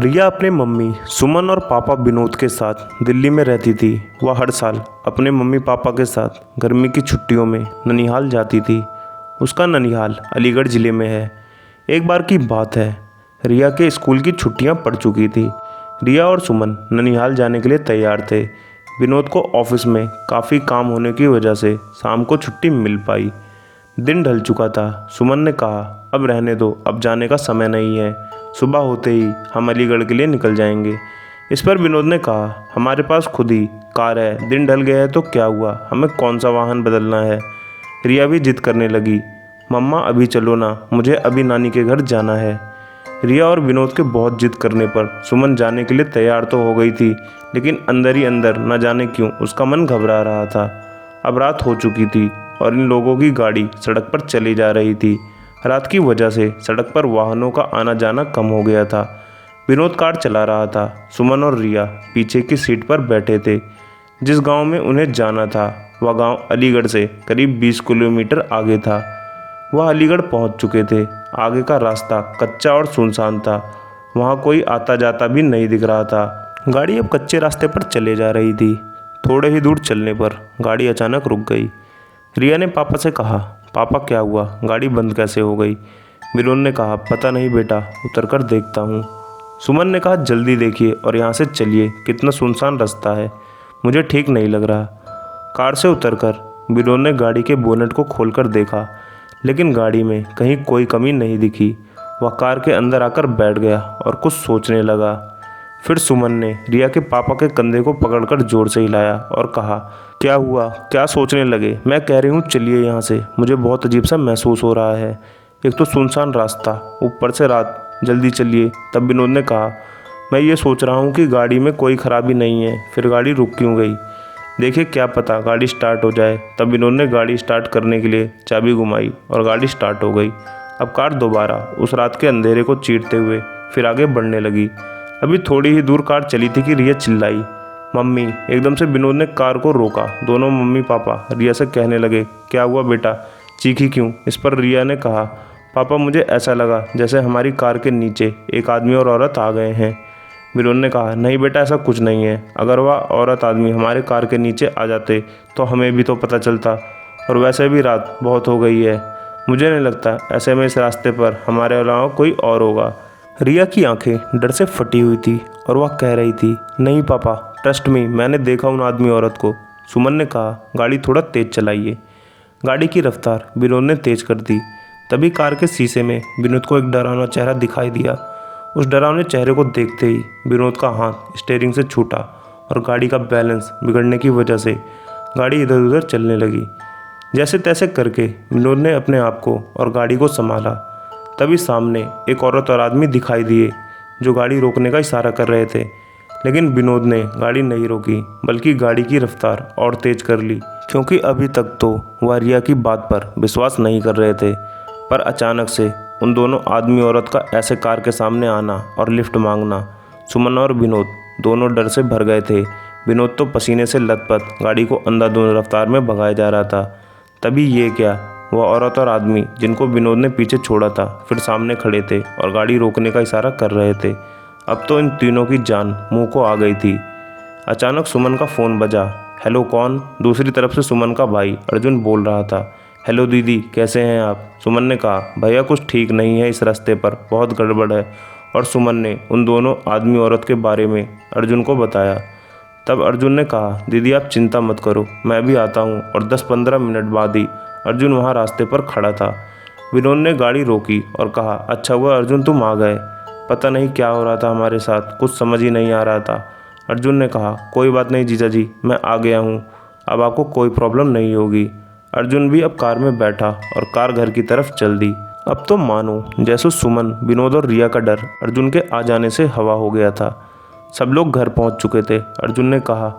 रिया अपने मम्मी सुमन और पापा विनोद के साथ दिल्ली में रहती थी। वह हर साल अपने मम्मी पापा के साथ गर्मी की छुट्टियों में ननिहाल जाती थी। उसका ननिहाल अलीगढ़ ज़िले में है। एक बार की बात है, रिया के स्कूल की छुट्टियां पड़ चुकी थी। रिया और सुमन ननिहाल जाने के लिए तैयार थे। विनोद को ऑफिस में काफ़ी काम होने की वजह से शाम को छुट्टी मिल पाई। दिन ढल चुका था। सुमन ने कहा, अब रहने दो, अब जाने का समय नहीं है, सुबह होते ही हम अलीगढ़ के लिए निकल जाएंगे। इस पर विनोद ने कहा, हमारे पास खुद ही कार है, दिन ढल गया है तो क्या हुआ, हमें कौन सा वाहन बदलना है। रिया भी जिद करने लगी, मम्मा अभी चलो ना, मुझे अभी नानी के घर जाना है। रिया और विनोद के बहुत जिद करने पर सुमन जाने के लिए तैयार तो हो गई थी, लेकिन अंदर ही अंदर न जाने क्यों उसका मन घबरा रहा था। अब रात हो चुकी थी और इन लोगों की गाड़ी सड़क पर चली जा रही थी। रात की वजह से सड़क पर वाहनों का आना जाना कम हो गया था। विनोद कार चला रहा था। सुमन और रिया पीछे की सीट पर बैठे थे। जिस गांव में उन्हें जाना था वह गांव अलीगढ़ से करीब 20 किलोमीटर आगे था। वह अलीगढ़ पहुंच चुके थे। आगे का रास्ता कच्चा और सुनसान था। वहां कोई आता जाता भी नहीं दिख रहा था। गाड़ी अब कच्चे रास्ते पर चले जा रही थी। थोड़े ही दूर चलने पर गाड़ी अचानक रुक गई। रिया ने पापा से कहा, पापा क्या हुआ, गाड़ी बंद कैसे हो गई। विनोद ने कहा, पता नहीं बेटा, उतर कर देखता हूँ। सुमन ने कहा, जल्दी देखिए और यहाँ से चलिए, कितना सुनसान रास्ता है, मुझे ठीक नहीं लग रहा। कार से उतरकर विनोद ने गाड़ी के बोनेट को खोलकर देखा, लेकिन गाड़ी में कहीं कोई कमी नहीं दिखी। वह कार के अंदर आकर बैठ गया और कुछ सोचने लगा। फिर सुमन ने रिया के पापा के कंधे को पकड़कर जोर से हिलाया और कहा, क्या हुआ, क्या सोचने लगे, मैं कह रही हूँ चलिए यहाँ से, मुझे बहुत अजीब सा महसूस हो रहा है। एक तो सुनसान रास्ता, ऊपर से रात, जल्दी चलिए। तब विनोद ने कहा, मैं ये सोच रहा हूँ कि गाड़ी में कोई खराबी नहीं है, फिर गाड़ी रुक क्यों गई, देखिए क्या पता गाड़ी स्टार्ट हो जाए। तब विनोद ने गाड़ी स्टार्ट करने के लिए चाबी घुमाई और गाड़ी स्टार्ट हो गई। अब कार दोबारा उस रात के अंधेरे को चीरते हुए फिर आगे बढ़ने लगी। अभी थोड़ी ही दूर कार चली थी कि रिया चिल्लाई, मम्मी। एकदम से विनोद ने कार को रोका। दोनों मम्मी पापा रिया से कहने लगे, क्या हुआ बेटा, चीखी क्यों। इस पर रिया ने कहा, पापा मुझे ऐसा लगा जैसे हमारी कार के नीचे एक आदमी और औरत आ गए हैं। विनोद ने कहा, नहीं बेटा, ऐसा कुछ नहीं है, अगर वह औरत आदमी हमारे कार के नीचे आ जाते तो हमें भी तो पता चलता, और वैसे भी रात बहुत हो गई है, मुझे नहीं लगता ऐसे में इस रास्ते पर हमारे अलावा कोई और होगा। रिया की आंखें डर से फटी हुई थी और वह कह रही थी, नहीं पापा, ट्रस्ट मी, मैंने देखा उन आदमी औरत को। सुमन ने कहा, गाड़ी थोड़ा तेज चलाइए। गाड़ी की रफ्तार विनोद ने तेज कर दी। तभी कार के शीशे में विनोद को एक डरावना चेहरा दिखाई दिया। उस डरावने चेहरे को देखते ही विनोद का हाथ स्टीयरिंग से छूटा और गाड़ी का बैलेंस बिगड़ने की वजह से गाड़ी इधर उधर चलने लगी। जैसे तैसे करके विनोद ने अपने आप को और गाड़ी को संभाला। तभी सामने एक औरत और आदमी दिखाई दिए जो गाड़ी रोकने का इशारा कर रहे थे, लेकिन विनोद ने गाड़ी नहीं रोकी बल्कि गाड़ी की रफ्तार और तेज कर ली, क्योंकि अभी तक तो वह रिया की बात पर विश्वास नहीं कर रहे थे। पर अचानक से उन दोनों आदमी औरत का ऐसे कार के सामने आना और लिफ्ट मांगना, सुमन और विनोद दोनों डर से भर गए थे। विनोद तो पसीने से लथपथ गाड़ी को अंधाधुंध रफ्तार में भगाया जा रहा था। तभी ये क्या, वह औरत और आदमी जिनको विनोद ने पीछे छोड़ा था फिर सामने खड़े थे और गाड़ी रोकने का इशारा कर रहे थे। अब तो इन तीनों की जान मुंह को आ गई थी। अचानक सुमन का फ़ोन बजा। हेलो, कौन। दूसरी तरफ से सुमन का भाई अर्जुन बोल रहा था। हेलो दीदी, कैसे हैं आप। सुमन ने कहा, भैया कुछ ठीक नहीं है, इस रास्ते पर बहुत गड़बड़ है। और सुमन ने उन दोनों आदमी औरत के बारे में अर्जुन को बताया। तब अर्जुन ने कहा, दीदी आप चिंता मत करो, मैं भी आता हूँ। और 10-15 मिनट बाद ही अर्जुन वहाँ रास्ते पर खड़ा था। विनोद ने गाड़ी रोकी और कहा, अच्छा हुआ अर्जुन तुम आ गए, पता नहीं क्या हो रहा था हमारे साथ, कुछ समझ ही नहीं आ रहा था। अर्जुन ने कहा, कोई बात नहीं जीजा जी, मैं आ गया हूँ, अब आपको कोई प्रॉब्लम नहीं होगी। अर्जुन भी अब कार में बैठा और कार घर की तरफ चल दी। अब तो मानो जैसे सुमन, विनोद और रिया का डर अर्जुन के आ जाने से हवा हो गया था। सब लोग घर पहुंच चुके थे। अर्जुन ने कहा,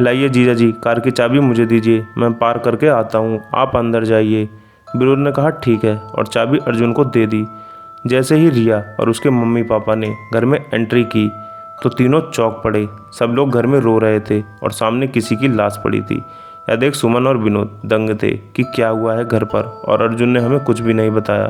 लाइए जीजा जी, कार की चाबी मुझे दीजिए, मैं पार करके आता हूँ, आप अंदर जाइए। विनोद ने कहा, ठीक है, और चाबी अर्जुन को दे दी। जैसे ही रिया और उसके मम्मी पापा ने घर में एंट्री की तो तीनों चौंक पड़े। सब लोग घर में रो रहे थे और सामने किसी की लाश पड़ी थी। यह देख सुमन और विनोद दंग थे कि क्या हुआ है घर पर, और अर्जुन ने हमें कुछ भी नहीं बताया।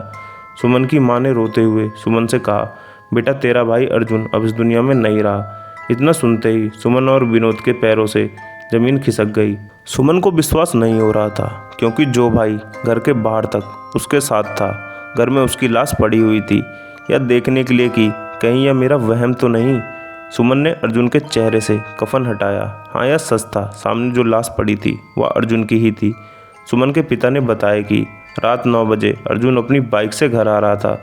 सुमन की माँ ने रोते हुए सुमन से कहा, बेटा तेरा भाई अर्जुन अब इस दुनिया में नहीं रहा। इतना सुनते ही सुमन और विनोद के पैरों से जमीन खिसक गई। सुमन को विश्वास नहीं हो रहा था, क्योंकि जो भाई घर के बाहर तक उसके साथ था, घर में उसकी लाश पड़ी हुई थी। यह देखने के लिए कि कहीं यह मेरा वहम तो नहीं। सुमन ने अर्जुन के चेहरे से कफन हटाया। हाँ, यह सच था, सामने जो लाश पड़ी थी वह अर्जुन की ही थी। सुमन के पिता ने बताया कि रात 9 बजे अर्जुन अपनी बाइक से घर आ रहा था,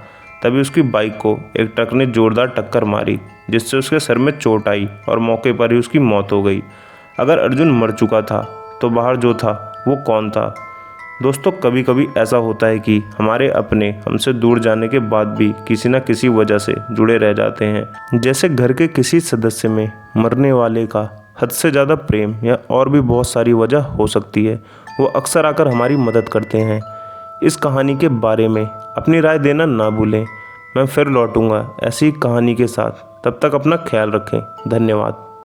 तभी उसकी बाइक को एक ट्रक ने जोरदार टक्कर मारी, जिससे उसके सर में चोट आई और मौके पर ही उसकी मौत हो गई। अगर अर्जुन मर चुका था तो बाहर जो था वो कौन था? दोस्तों, कभी कभी ऐसा होता है कि हमारे अपने हमसे दूर जाने के बाद भी किसी न किसी वजह से जुड़े रह जाते हैं। जैसे घर के किसी सदस्य में मरने वाले का हद से ज़्यादा प्रेम या और भी बहुत सारी वजह हो सकती है। वो अक्सर आकर हमारी मदद करते हैं। इस कहानी के बारे में अपनी राय देना ना भूलें। मैं फिर लौटूंगा ऐसी कहानी के साथ। तब तक अपना ख्याल रखें। धन्यवाद।